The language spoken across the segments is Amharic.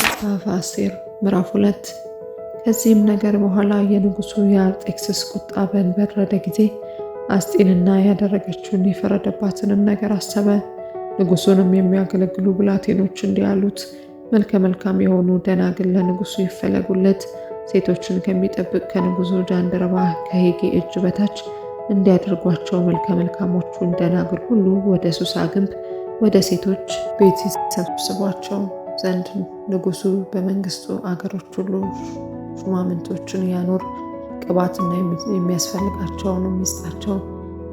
መጽሐፈ አስቴር ምዕራፍ 2። ከዚህም ነገር በኋላ የንጉሡ የአርጤክስስ ቁጣ በበረደ ጊዜ አስጢንና ያደረገችውን የፈረደባትንም ነገር አሰበ። ንጉሡንም የሚያገለግሉ ብላቴኖች እንዲህ አሉት፣ መልከ መልካም የሆኑ ደናግል ለንጉሡ ይፈለጉለት፣ ሴቶችን ከሚጠብቅ ከንጉሡ ጃንደረባ ከሄጌ እጅ በታች እንዲያደርጓቸው መልከ መልካሞቹን ደናግል ሁሉ ወደ ሱሳ ግንብ ወደ ሴቶች ቤት ይሰብስቧቸው ዘንድ ንጉሡ በመንግስቱ አገሮች ሁሉ ሹማምንቶችን ያኖር፣ ቅባትና የሚያስፈልጋቸውንም ይስጣቸው።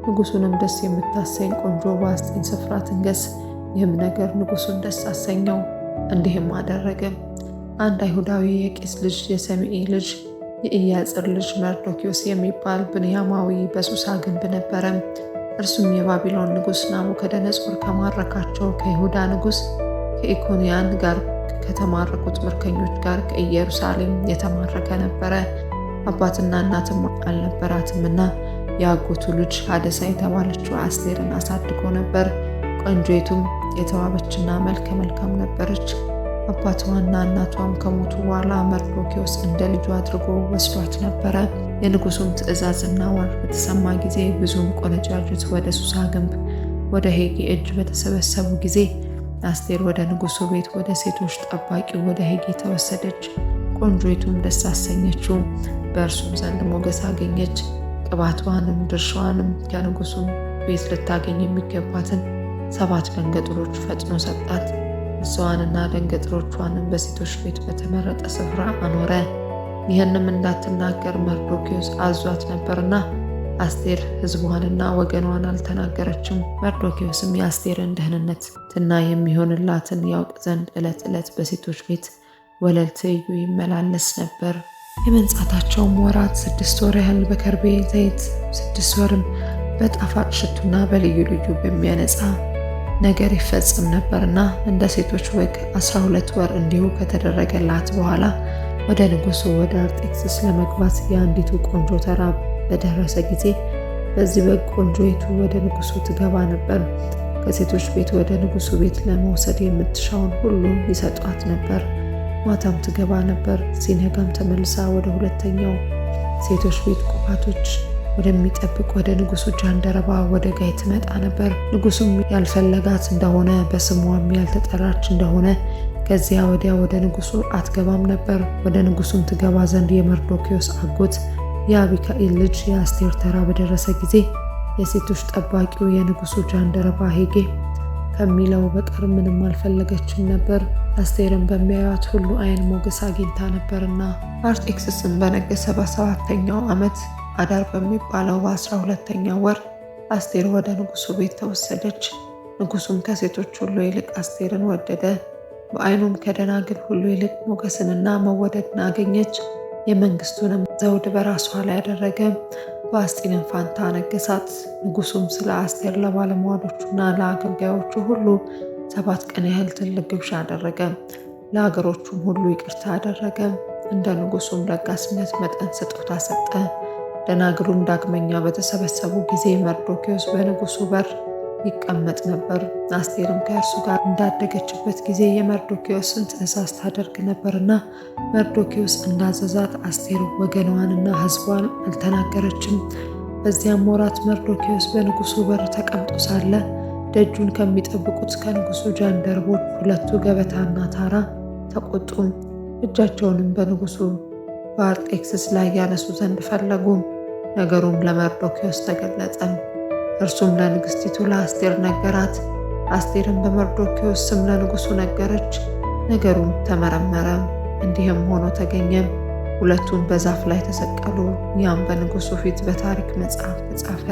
ንጉሡንም ደስ የምታሰኝ ቆንጆ በአስጢን ስፍራ ትንገስ። ይህም ነገር ንጉሡን ደስ አሰኘው፣ እንዲህም አደረገ። አንድ አይሁዳዊ የቂስ ልጅ የሰምኢ ልጅ የኢያጽር ልጅ መርዶክዮስ የሚባል ብንያማዊ በሱሳ ግንብ ነበረ። እርሱም የባቢሎን ንጉሥ ናቡከደነጾር ከማረካቸው ከይሁዳ ንጉሥ ከኢኮንያን ጋር ከተማረኩት ምርኮኞች ጋር ከኢየሩሳሌም የተማረከ ነበረ። አባትና እናትም አልነበራትምና የአጎቱ ልጅ ሀደሳ የተባለችው አስቴርን አሳድጎ ነበር። ቆንጆይቱም የተዋበችና መልከ መልካም ነበረች። አባቷና እናቷም ከሞቱ በኋላ መርዶክዮስ እንደ ልጁ አድርጎ ወስዷት ነበረ። የንጉሡም ትእዛዝና አዋጅ በተሰማ ጊዜ ብዙም ቆነጃጅት ወደ ሱሳ ግንብ ወደ ሄጌ እጅ በተሰበሰቡ ጊዜ አስቴር ወደ ንጉሡ ቤት ወደ ሴቶች ጠባቂው ወደ ሄጌ ተወሰደች። ቆንጆይቱም ደስ አሰኘችው፣ በእርሱም ዘንድ ሞገስ አገኘች። ቅባቷንም ድርሻዋንም ከንጉሡ ቤት ልታገኝ የሚገባትን 7 ደንገጥሮች ፈጥኖ ሰጣት። እሷዋንና ደንገጥሮቿንም በሴቶች ቤት በተመረጠ ስፍራ አኖረ። ይህንም እንዳትናገር መርዶክዮስ አዟት ነበርና አስቴር ሕዝቧንና ወገኗን አልተናገረችም። መርዶክዮስም የአስቴርን ደህንነትና የሚሆንላትን ያውቅ ዘንድ ዕለት ዕለት በሴቶች ቤት ወለል ትይዩ ይመላለስ ነበር። የመንጻታቸውም ወራት 6 ወር ያህል በከርቤ ዘይት 6 ወርም በጣፋጭ ሽቱና በልዩ ልዩ በሚያነጻ ነገር ይፈጽም ነበርና እንደ ሴቶች ወግ 12 ወር እንዲሁ ከተደረገላት በኋላ ወደ ንጉሡ ወደ አርጤክስስ ለመግባት የአንዲቱ ቆንጆ ተራ በደረሰ ጊዜ በዚህ በግ ቆንጆይቱ ወደ ንጉሡ ትገባ ነበር። ከሴቶች ቤት ወደ ንጉሡ ቤት ለመውሰድ የምትሻውን ሁሉ ይሰጧት ነበር። ማታም ትገባ ነበር። ሲነጋም ተመልሳ ወደ ሁለተኛው ሴቶች ቤት ቁባቶች ወደሚጠብቅ ወደ ንጉሡ ጃንደረባ ወደ ጋይ ትመጣ ነበር። ንጉሡም ያልፈለጋት እንደሆነ በስሟም ያልተጠራች እንደሆነ ከዚያ ወዲያ ወደ ንጉሡ አትገባም ነበር። ወደ ንጉሡም ትገባ ዘንድ የመርዶክዮስ አጎት የአቢካኢል ልጅ የአስቴር ተራ በደረሰ ጊዜ የሴቶች ጠባቂው የንጉሡ ጃንደረባ ሄጌ ከሚለው በቀር ምንም አልፈለገችም ነበር። አስቴርን በሚያዩት ሁሉ ዓይን ሞገስ አግኝታ ነበርና። አርጤክስስም በነገሰ በ7ኛው ዓመት አዳር በሚባለው በ12ኛው ወር አስቴር ወደ ንጉሡ ቤት ተወሰደች። ንጉሡም ከሴቶች ሁሉ ይልቅ አስቴርን ወደደ። በዓይኑም ከደናግል ሁሉ ይልቅ ሞገስንና መወደድን አገኘች። የመንግስቱንም ዘውድ በራሷ ላይ ያደረገ፣ በአስጢንም ፋንታ ነገሳት። ንጉሡም ስለ አስቴር ለባለሟሎቹና ለአገልጋዮቹ ሁሉ 7 ቀን ያህል ትልቅ ግብዣ አደረገ። ለአገሮቹም ሁሉ ይቅርታ አደረገ። እንደ ንጉሡም ለጋስነት መጠን ስጦታ ሰጠ። ደናግሉም ዳግመኛ በተሰበሰቡ ጊዜ መርዶክዮስ በንጉሡ በር ይቀመጥ ነበር። አስቴርም ከእርሱ ጋር እንዳደገችበት ጊዜ የመርዶክዮስን ትእዛዝ ታደርግ ነበርና መርዶክዮስ እንዳዘዛት አስቴር ወገኗንና ሕዝቧን አልተናገረችም። በዚያም ወራት መርዶክዮስ በንጉሡ በር ተቀምጦ ሳለ ደጁን ከሚጠብቁት ከንጉሡ ጃንደረቦች 2 ገበታና ታራ ተቆጡ። እጃቸውንም በንጉሡ በአርጤክስስ ላይ ያነሱ ዘንድ ፈለጉ። ነገሩም ለመርዶክዮስ ተገለጸ። እርሱም ለንግሥቲቱ ለአስቴር ነገራት። አስቴርም በመርዶክዮስ ስም ለንጉሡ ነገረች። ነገሩም ተመረመረ፣ እንዲህም ሆኖ ተገኘ። ሁለቱም በዛፍ ላይ ተሰቀሉ። ያም በንጉሡ ፊት በታሪክ መጽሐፍ ተጻፈ።